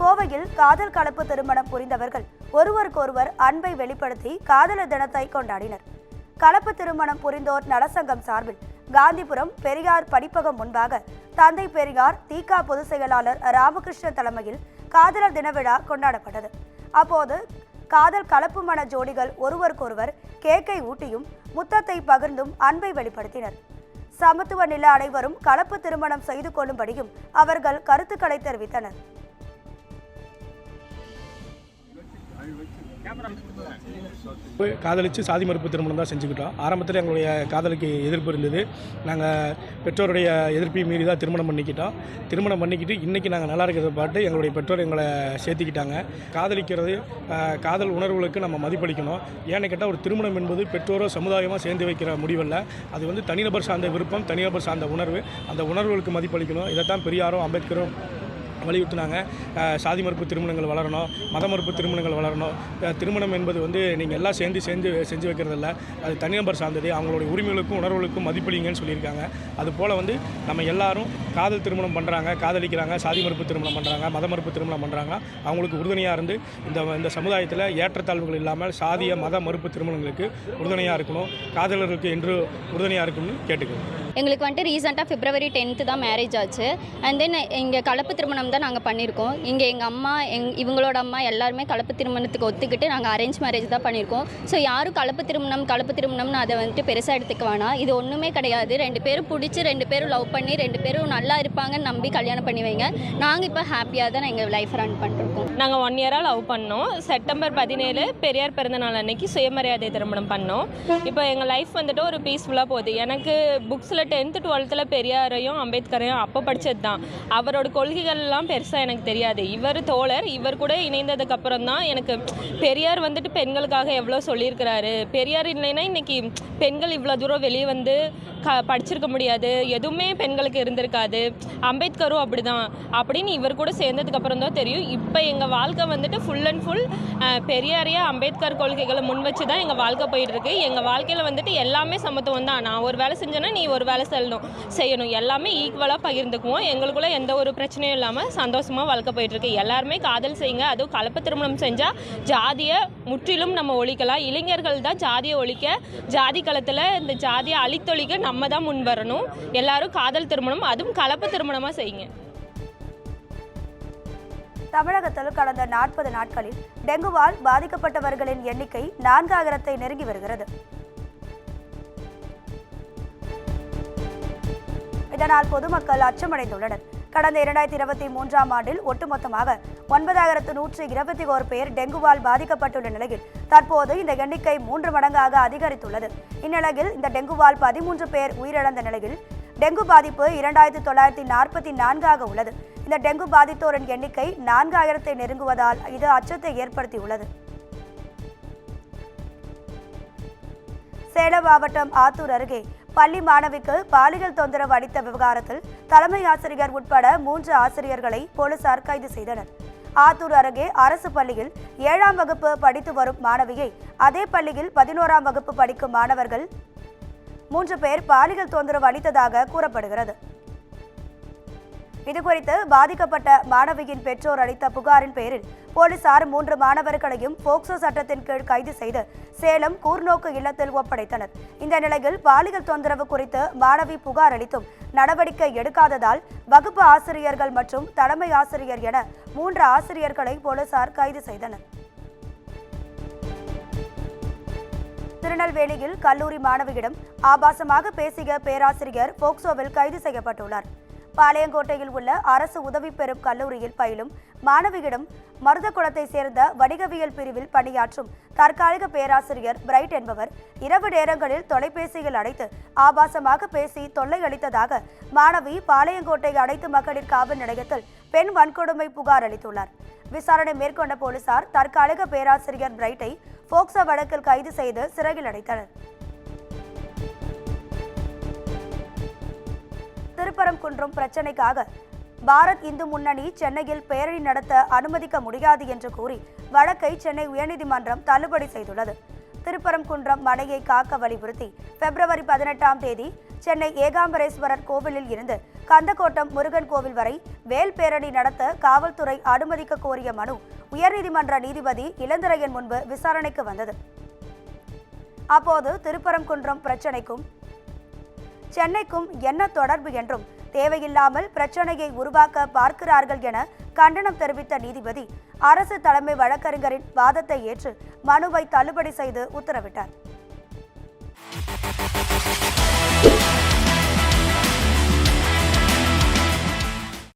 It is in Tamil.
கோவையில் காதல் கலப்பு திருமணம் புரிந்தவர்கள் ஒருவருக்கொருவர் அன்பை வெளிப்படுத்தி காதலர் தினத்தை கொண்டாடினர். கலப்பு திருமணம் புரிந்தோர் நலசங்கம் சார்பில் காந்திபுரம் பெரியார் படிப்பகம் முன்பாக தந்தை பெரியார் திக பொதுச் செயலாளர் ராமகிருஷ்ணன் தலைமையில் காதலர் தின விழா கொண்டாடப்பட்டது. அப்போது காதல் கலப்பு மன ஜோடிகள் ஒருவருக்கொருவர் கேக்கை ஊட்டியும் முத்தத்தை பகிர்ந்தும் அன்பை வெளிப்படுத்தினர். சமத்துவ நில அனைவரும் கலப்பு திருமணம் செய்து கொள்ளும்படியும் அவர்கள் கருத்துக்களை தெரிவித்தனர். காதலிச்சு சாதி மறுப்பு திருமணம் தான் செஞ்சுக்கிட்டோம். ஆரம்பத்தில் எங்களுடைய காதலுக்கு எதிர்ப்பு இருந்தது. நாங்கள் பெற்றோருடைய எதிர்ப்பை மீறி தான் திருமணம் பண்ணிக்கிட்டு இன்றைக்கி நாங்கள் நல்லா இருக்கிறத பார்த்து எங்களுடைய பெற்றோர் எங்களை சேர்த்துக்கிட்டாங்க. காதலிக்கிறது காதல் உணர்வுகளுக்கு நம்ம மதிப்பளிக்கணும். ஏன்னு கேட்டால் ஒரு திருமணம் என்பது பெற்றோரோ சமுதாயமாக சேர்ந்து வைக்கிற முடிவல்ல. அது தனிநபர் சார்ந்த விருப்பம், தனிநபர் சார்ந்த உணர்வு. அந்த உணர்வுகளுக்கு மதிப்பளிக்கணும். இதைத்தான் பெரியாரும் அம்பேத்கரும் வலியுறுத்தினாங்க. சாதி மறுப்பு திருமணங்கள் வளரணும், மத மறுப்பு திருமணங்கள் வளரணும். திருமணம் என்பது நீங்கள் எல்லாம் செஞ்சு வைக்கிறதில்ல, அது தனிநபர் சார்ந்தது. அவங்களுடைய உரிமைகளுக்கும் உணர்வுகளுக்கும் மதிப்பளிங்கன்னு சொல்லியிருக்காங்க. அதுபோல் நம்ம எல்லாரும் காதல் திருமணம் பண்ணுறாங்க, காதலிக்கிறாங்க, சாதி மறுப்பு திருமணம் பண்ணுறாங்க, மத மறுப்பு திருமணம் பண்ணுறாங்க. அவங்களுக்கு உறுதுணையாக இருந்து இந்த சமுதாயத்தில் ஏற்றத்தாழ்வுகள் இல்லாமல் சாதிய மத மறுப்பு திருமணங்களுக்கு உறுதுணையாக இருக்கணும். காதலர்களுக்கு என்று உறுதுணையாக இருக்கணும்னு கேட்டுக்கிறோம். எங்களுக்கு ரீசெண்டாக February 10th தான் மேரேஜ் ஆச்சு. அண்ட் தென் இங்கே கலப்பு திருமணம் தான் நாங்கள் பண்ணியிருக்கோம். இங்கே எங்கள் அம்மா இவங்களோட அம்மா எல்லாருமே கலப்பு திருமணத்துக்கு ஒத்துக்கிட்டு நாங்கள் அரேஞ்ச் மேரேஜ் தான் பண்ணியிருக்கோம். ஸோ யாரும் கலப்பு திருமணம்னு அதை பெருசாக எடுத்துக்க வேணாம். இது ஒன்றுமே கிடையாது. 2 பேரும் பிடிச்சி 2 பேரும் லவ் பண்ணி 2 பேரும் நல்லா இருப்பாங்கன்னு நம்பி கல்யாணம் பண்ணி வைங்க. நாங்கள் இப்போ ஹாப்பியாக தான் எங்கள் லைஃப் ரன் பண்ணிருக்கோம். நாங்கள் 1 year லவ் பண்ணோம். September 17 பெரியார் பிறந்தநாள் அன்னைக்கு சுயமரியாதை திருமணம் பண்ணோம். இப்போ எங்கள் லைஃப் ஒரு பீஸ்ஃபுல்லாக போகுது. எனக்கு புக்ஸில் 10th 12th பெரியாரையும் அம்பேத்கரையும் அப்போ படித்தது தான். அவரோட கொள்கைகள்லாம் பெருசாக எனக்கு தெரியாது. இவர் தோழர், இவர் கூட இணைந்ததுக்கு அப்புறம் தான் எனக்கு பெரியார் பெண்களுக்காக எவ்வளோ சொல்லியிருக்கிறாரு. பெரியார் இல்லைன்னா இன்னைக்கு பெண்கள் இவ்வளோ தூரம் வெளியே படிச்சிருக்க முடியாது, எதுவுமே பெண்களுக்கு இருந்திருக்காது. அம்பேத்கரும் அப்படிதான் அப்படின்னு இவர் கூட சேர்ந்ததுக்கு அப்புறம் தான் தெரியும். இப்போ எங்கள் வாழ்க்கை ஃபுல் அண்ட் ஃபுல் பெரியாரையா அம்பேத்கர் கொள்கைகளை முன் வச்சு தான் எங்கள் வாழ்க்கை போயிட்டு இருக்கு. எங்கள் வாழ்க்கையில் எல்லாமே சமத்துவம் தான். நான் ஒரு வேலை செஞ்சேன்னா நீ ஒரு வேலை செய்யணும். எல்லாமே ஈக்குவலாக பகிர்ந்துக்குவோம். எங்களுக்குள்ள எந்த ஒரு பிரச்சனையும் இல்லாமல் சந்தோஷமாக வாழ்க்கை போயிட்டுருக்கு. எல்லாருமே காதல் செய்யுங்க. அதுவும் கலப்பு திருமணம் செஞ்சால் ஜாதியை முற்றிலும் நம்ம ஒழிக்கலாம். இளைஞர்கள் தான் ஜாதியை ஒழிக்க, ஜாதி களத்தில் இந்த ஜாதியை அழித்தொழிக்க நம்ம தான் முன் வரணும். எல்லாரும் காதல் திருமணம், அதுவும் கலப்பு திருமணமாக செய்யுங்க. தமிழகத்தில் கடந்த 40 நாட்களில் டெங்குவால் பாதிக்கப்பட்டவர்களின் எண்ணிக்கை 4000-ஐ நெருங்கி வருகிறது. இதனால் பொதுமக்கள் அச்சமடைந்துள்ளனர். கடந்த 2023ஆம் ஆண்டில் ஒட்டுமொத்தமாக 9121 பேர் டெங்குவால் பாதிக்கப்பட்டுள்ள நிலையில் தற்போது இந்த எண்ணிக்கை 3 மடங்காக அதிகரித்துள்ளது. இந்நிலையில் இந்த டெங்குவால் 13 பேர் உயிரிழந்த நிலையில் டெங்கு பாதிப்பு 2944 உள்ளது. இந்த டெங்கு பாதித்தோரின் எண்ணிக்கை 4000-ஐ நெருங்குவதால் இது அச்சத்தை ஏற்படுத்தியுள்ளது. சேலம் மாவட்டம் ஆத்தூர் அருகே பள்ளி மாணவிக்கு பாலியல் தொந்தரவு அளித்த விவகாரத்தில் தலைமை ஆசிரியர் உட்பட 3 ஆசிரியர்களை போலீசார் கைது செய்தனர். ஆத்தூர் அருகே அரசு பள்ளியில் 7ஆம் வகுப்பு படித்து வரும் மாணவியை அதே பள்ளியில் 11ஆம் வகுப்பு படிக்கும் மாணவர்கள் 3 பேர் பாலியல் தொந்தரவு அளித்ததாக கூறப்படுகிறது. இதுகுறித்து பாதிக்கப்பட்ட மாணவியின் பெற்றோர் அளித்த புகாரின் பேரில் போலீசார் 3 மாணவர்களையும் போக்சோ சட்டத்தின் கீழ் கைது செய்து சேலம் கூர்நோக்கு இல்லத்தில் ஒப்படைத்தனர். இந்த நிலையில் பாலியல் தொந்தரவு குறித்து மாணவி புகார் அளித்தும் நடவடிக்கை எடுக்காததால் வகுப்பு ஆசிரியர்கள் மற்றும் தலைமை ஆசிரியர் என 3 ஆசிரியர்களை போலீசார் கைது செய்தனர். திருநெல்வேலியில் கல்லூரி மாணவியிடம் ஆபாசமாக பேசிய பேராசிரியர் போக்சோவில் கைது செய்யப்பட்டுள்ளார். பாளையங்கோட்டையில் உள்ள அரசு உதவி பெறும் கல்லூரியில் பயிலும் மாணவியிடம் மருதகுளத்தை சேர்ந்த வணிகவியல் பிரிவில் பணியாற்றும் தற்காலிக பேராசிரியர் பிரைட் என்பவர் இரவு நேரங்களில் தொலைபேசியில் அழைத்து ஆபாசமாக பேசி தொல்லை அளித்ததாக மாணவி பாளையங்கோட்டை அனைத்து மகளிர் காவல் நிலையத்தில் பெண் வன்கொடுமை புகார் அளித்துள்ளார். விசாரணை மேற்கொண்ட போலீசார் தற்காலிக பேராசிரியர் பிரைட்டை போக்சோ வழக்கில் கைது செய்து சிறையில் அடைத்தனர். திருப்பரங்குன்றம் பிரச்சினைக்காக பாரத் இந்து முன்னணி சென்னையில் பேரணி நடத்த அனுமதிக்க முடியாது என்று கூறி வழக்கை சென்னை உயர்நீதிமன்றம் தள்ளுபடி செய்துள்ளது. திருப்பரங்குன்றம் மலையை காக்க வலியுறுத்தி பிப்ரவரி 18ஆம் தேதி சென்னை ஏகாம்பரேஸ்வரர் கோவிலில் இருந்து கந்தக்கோட்டம் முருகன் கோவில் வரை வேல் பேரணி நடத்த காவல்துறை அனுமதிக்க கோரிய மனு உயர்நீதிமன்ற நீதிபதி இளந்திரையன் முன்பு விசாரணைக்கு வந்தது. அப்போது திருப்பரங்குன்றம் பிரச்சினைக்கும் சென்னைக்கும் என்ன தொடர்பு என்றும் தேவையில்லாமல் பிரச்சனையை உருவாக்க பார்க்கிறார்கள் என கண்டனம் தெரிவித்த நீதிபதி அரசு தலைமை வழக்கறிஞரின் வாதத்தை ஏற்று மனுவை தள்ளுபடி செய்து உத்தரவிட்டார்.